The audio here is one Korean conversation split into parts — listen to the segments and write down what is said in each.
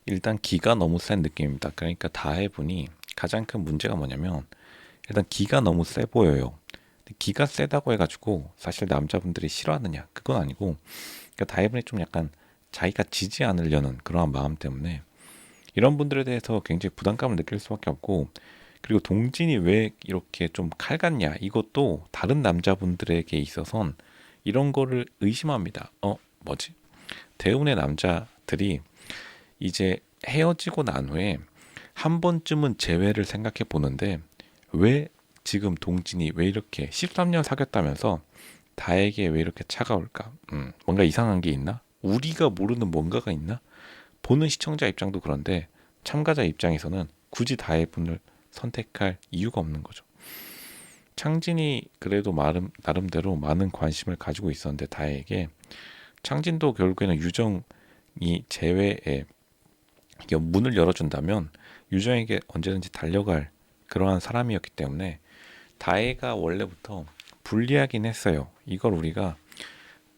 일단 기가 너무 센 느낌입니다. 그러니까 다해분이 가장 큰 문제가 뭐냐면 일단 기가 너무 세 보여요. 근데 기가 세다고 해가지고 사실 남자분들이 싫어하느냐? 그건 아니고 그러니까 다해분이 좀 약간 자기가 지지 않으려는 그러한 마음 때문에 이런 분들에 대해서 굉장히 부담감을 느낄 수밖에 없고, 그리고 동진이 왜 이렇게 좀 칼 같냐? 이것도 다른 남자분들에게 있어선 이런 거를 의심합니다. 뭐지? 대운의 남자들이 이제 헤어지고 난 후에 한 번쯤은 재회를 생각해 보는데 왜 지금 동진이 왜 이렇게 13년 사귀었다면서 다에게 왜 이렇게 차가울까? 뭔가 이상한 게 있나? 우리가 모르는 뭔가가 있나? 보는 시청자 입장도 그런데 참가자 입장에서는 굳이 다의 분을 선택할 이유가 없는 거죠. 창진이 그래도 나름대로 많은 관심을 가지고 있었는데 다에게 창진도 결국에는 유정이 제외에 문을 열어준다면 유정에게 언제든지 달려갈 그러한 사람이었기 때문에 다혜가 원래부터 불리하긴 했어요. 이걸 우리가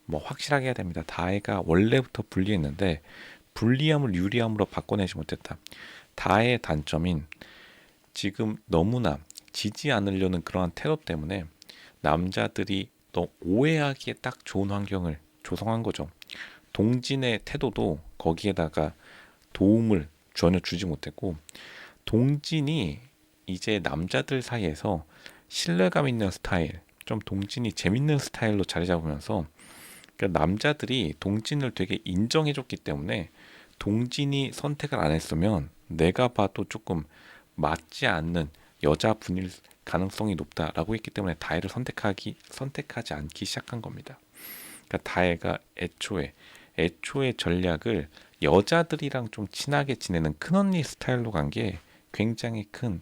뭐 확실하게 해야 됩니다. 다혜가 원래부터 불리했는데 불리함을 유리함으로 바꿔내지 못했다. 다혜의 단점인 지금 너무나 지지 않으려는 그러한 태도 때문에 남자들이 또 오해하기에 딱 좋은 환경을 조성한 거죠. 동진의 태도도 거기에다가 도움을 전혀 주지 못했고, 동진이 이제 남자들 사이에서 신뢰감 있는 스타일, 좀 동진이 재밌는 스타일로 자리 잡으면서 그러니까 남자들이 동진을 되게 인정해줬기 때문에 동진이 선택을 안 했으면 내가 봐도 조금 맞지 않는 여자분일 가능성이 높다라고 했기 때문에 다혜를 선택하지 않기 시작한 겁니다. 그러니까 다혜가 애초에 전략을 여자들이랑 좀 친하게 지내는 큰언니 스타일로 간 게 굉장히 큰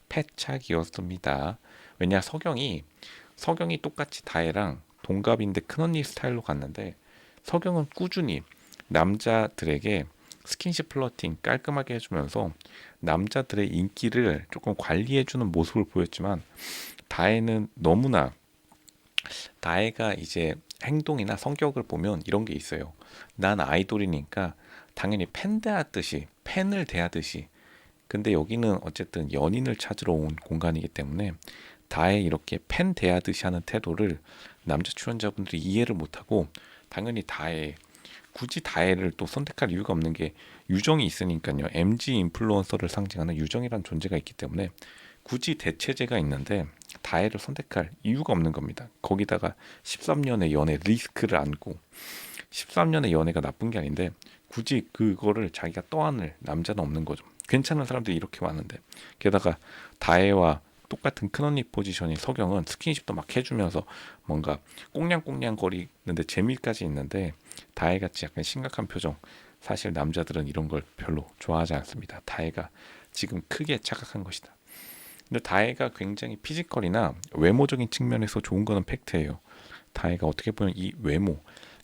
패착이었습니다. 왜냐 서경이 똑같이 다혜랑 동갑인데 큰언니 스타일로 갔는데 서경은 꾸준히 남자들에게 스킨십 플러팅 깔끔하게 해주면서 남자들의 인기를 조금 관리해주는 모습을 보였지만 다혜는 너무나 다혜가 이제 행동이나 성격을 보면 이런 게 있어요. 난 아이돌이니까 당연히 팬을 대하듯이. 근데 여기는 어쨌든 연인을 찾으러 온 공간이기 때문에 다혜 이렇게 팬 대하듯이 하는 태도를 남자 출연자분들이 이해를 못하고 당연히 굳이 다혜를 또 선택할 이유가 없는 게 유정이 있으니까요. MG 인플루언서를 상징하는 유정이란 존재가 있기 때문에 굳이 대체제가 있는데 다혜를 선택할 이유가 없는 겁니다. 거기다가 13년의 연애 리스크를 안고 13년의 연애가 나쁜 게 아닌데 굳이 그거를 자기가 떠안을 남자는 없는 거죠. 괜찮은 사람들이 이렇게 많은데 게다가 다혜와 똑같은 큰언니 포지션인 서경은 스킨십도 막 해주면서 뭔가 꽁냥꽁냥 거리는데 재미까지 있는데 다혜같이 약간 심각한 표정, 사실 남자들은 이런 걸 별로 좋아하지 않습니다. 다혜가 지금 크게 착각한 것이다. 근데 다혜가 굉장히 피지컬이나 외모적인 측면에서 좋은 거는 팩트예요. 다혜가 어떻게 보면 이 외모,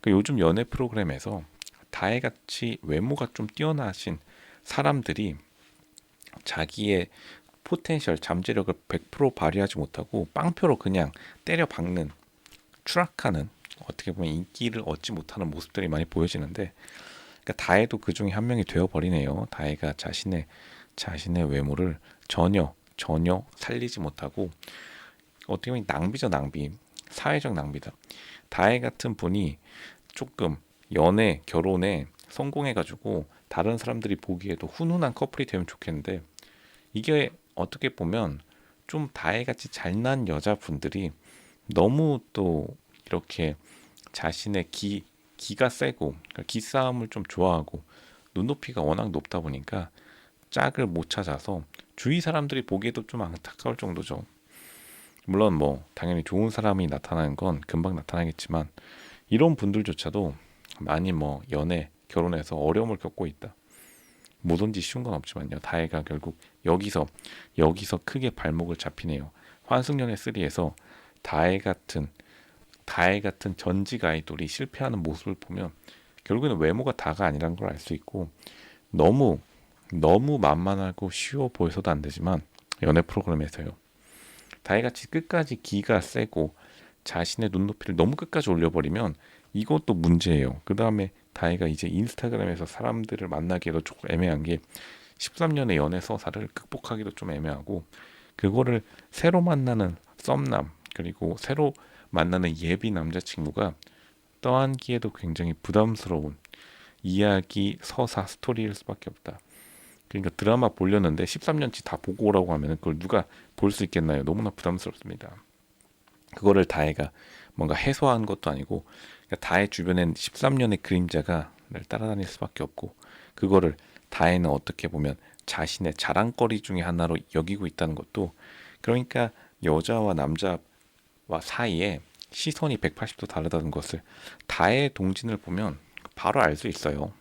요즘 연애 프로그램에서 다혜같이 외모가 좀 뛰어나신 사람들이 자기의 포텐셜, 잠재력을 100% 발휘하지 못하고 빵표로 그냥 때려 박는, 추락하는, 어떻게 보면 인기를 얻지 못하는 모습들이 많이 보여지는데, 그러니까 다혜도 그 중에 한 명이 되어버리네요. 다혜가 자신의 외모를 전혀 살리지 못하고 어떻게 보면 낭비죠, 낭비. 사회적 낭비다. 다혜 같은 분이 조금 결혼에 성공해가지고 다른 사람들이 보기에도 훈훈한 커플이 되면 좋겠는데 이게 어떻게 보면 좀 다혜같이 잘난 여자분들이 너무 또 이렇게 자신의 기가 세고 그러니까 기싸움을 좀 좋아하고 눈높이가 워낙 높다 보니까 짝을 못 찾아서 주위 사람들이 보기에도 좀 안타까울 정도죠. 물론 뭐 당연히 좋은 사람이 나타나는 건 금방 나타나겠지만 이런 분들조차도 많이 뭐 결혼해서 어려움을 겪고 있다. 뭐든지 쉬운 건 없지만요. 다혜가 결국 여기서 크게 발목을 잡히네요. 환승연애 3에서 다혜 같은 다혜 같은 전직 아이돌이 실패하는 모습을 보면 결국에는 외모가 다가 아니라는 걸 알 수 있고 너무 너무 만만하고 쉬워 보여서도 안 되지만 연애 프로그램에서요. 다혜같이 끝까지 기가 세고 자신의 눈높이를 너무 끝까지 올려버리면 이것도 문제예요. 그 다음에 다혜가 이제 인스타그램에서 사람들을 만나기에도 조금 애매한 게 13년의 연애 서사를 극복하기도 좀 애매하고, 그거를 새로 만나는 썸남 그리고 새로 만나는 예비 남자친구가 떠안기에도 굉장히 부담스러운 이야기 서사 스토리일 수밖에 없다. 그러니까 드라마 보려는데 13년치 다 보고 오라고 하면 그걸 누가 볼 수 있겠나요? 너무나 부담스럽습니다. 그거를 다혜가 뭔가 해소한 것도 아니고, 그러니까 다혜 주변엔 13년의 그림자가 늘 따라다닐 수밖에 없고, 그거를 다혜는 어떻게 보면 자신의 자랑거리 중에 하나로 여기고 있다는 것도, 그러니까 여자와 남자와 사이에 시선이 180도 다르다는 것을 다혜의 동진을 보면 바로 알 수 있어요.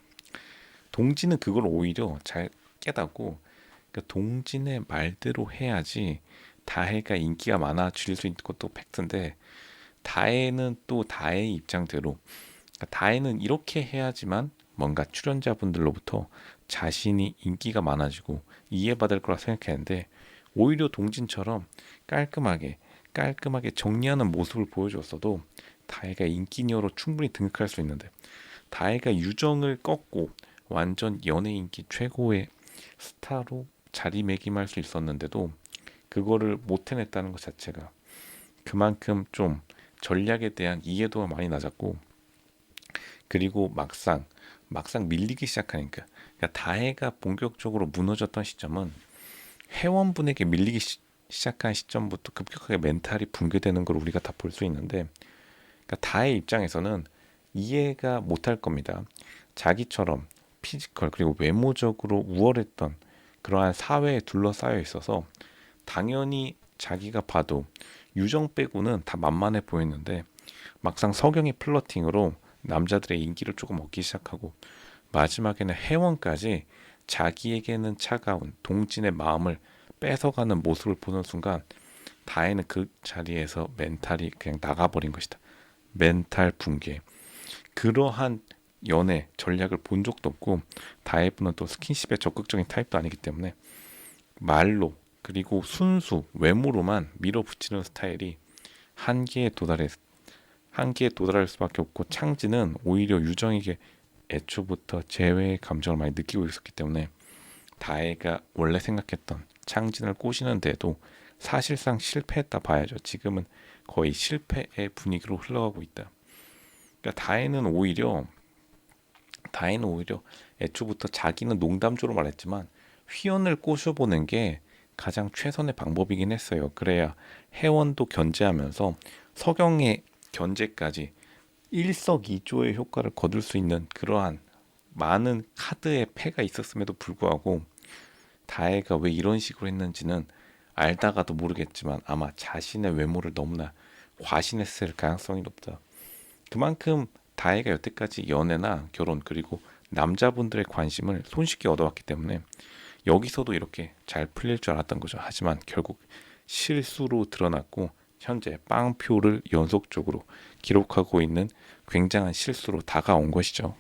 동진은 그걸 오히려 잘 깨닫고, 그러니까 동진의 말대로 해야지 다혜가 인기가 많아질 수 있는 것도 팩트인데, 다혜는 또 다혜의 입장대로, 그러니까 다혜는 이렇게 해야지만 뭔가 출연자분들로부터 자신이 인기가 많아지고 이해받을 거라 생각했는데, 오히려 동진처럼 깔끔하게 정리하는 모습을 보여줬어도 다혜가 인기녀로 충분히 등극할 수 있는데, 다혜가 유정을 꺾고 완전 연예 인기 최고의 스타로 자리매김할 수 있었는데도 그거를 못 해냈다는 것 자체가 그만큼 좀 전략에 대한 이해도가 많이 낮았고, 그리고 막상 밀리기 시작하니까, 그러니까 다혜가 본격적으로 무너졌던 시점은 회원분에게 밀리기 시작한 시점부터 급격하게 멘탈이 붕괴되는 걸 우리가 다 볼 수 있는데, 그러니까 다혜 입장에서는 이해가 못할 겁니다. 자기처럼 피지컬 그리고 외모적으로 우월했던 그러한 사회에 둘러싸여 있어서 당연히 자기가 봐도 유정 빼고는 다 만만해 보였는데, 막상 석영이 플러팅으로 남자들의 인기를 조금 얻기 시작하고 마지막에는 혜원까지 자기에게는 차가운 동진의 마음을 뺏어가는 모습을 보는 순간, 다혜는 그 자리에서 멘탈이 그냥 나가버린 것이다. 멘탈 붕괴. 그러한 연애 전략을 본 적도 없고, 다혜분은 또 스킨십에 적극적인 타입도 아니기 때문에 말로 그리고 순수 외모로만 밀어붙이는 스타일이 한계에 도달할 수밖에 없고, 창진은 오히려 유정에게 애초부터 제외의 감정을 많이 느끼고 있었기 때문에 다혜가 원래 생각했던 창진을 꼬시는 데도 사실상 실패했다 봐야죠. 지금은 거의 실패의 분위기로 흘러가고 있다. 그러니까 다혜는 오히려 애초부터 자기는 농담조로 말했지만 휘연을 꼬셔보는 게 가장 최선의 방법이긴 했어요. 그래야 혜원도 견제하면서 석영의 견제까지 일석이조의 효과를 거둘 수 있는 그러한 많은 카드의 패가 있었음에도 불구하고, 다혜가 왜 이런 식으로 했는지는 알다가도 모르겠지만 아마 자신의 외모를 너무나 과신했을 가능성이 높다. 그만큼 다혜가 여태까지 연애나 결혼 그리고 남자분들의 관심을 손쉽게 얻어왔기 때문에 여기서도 이렇게 잘 풀릴 줄 알았던 거죠. 하지만 결국 실수로 드러났고, 현재 빵표를 연속적으로 기록하고 있는 굉장한 실수로 다가온 것이죠.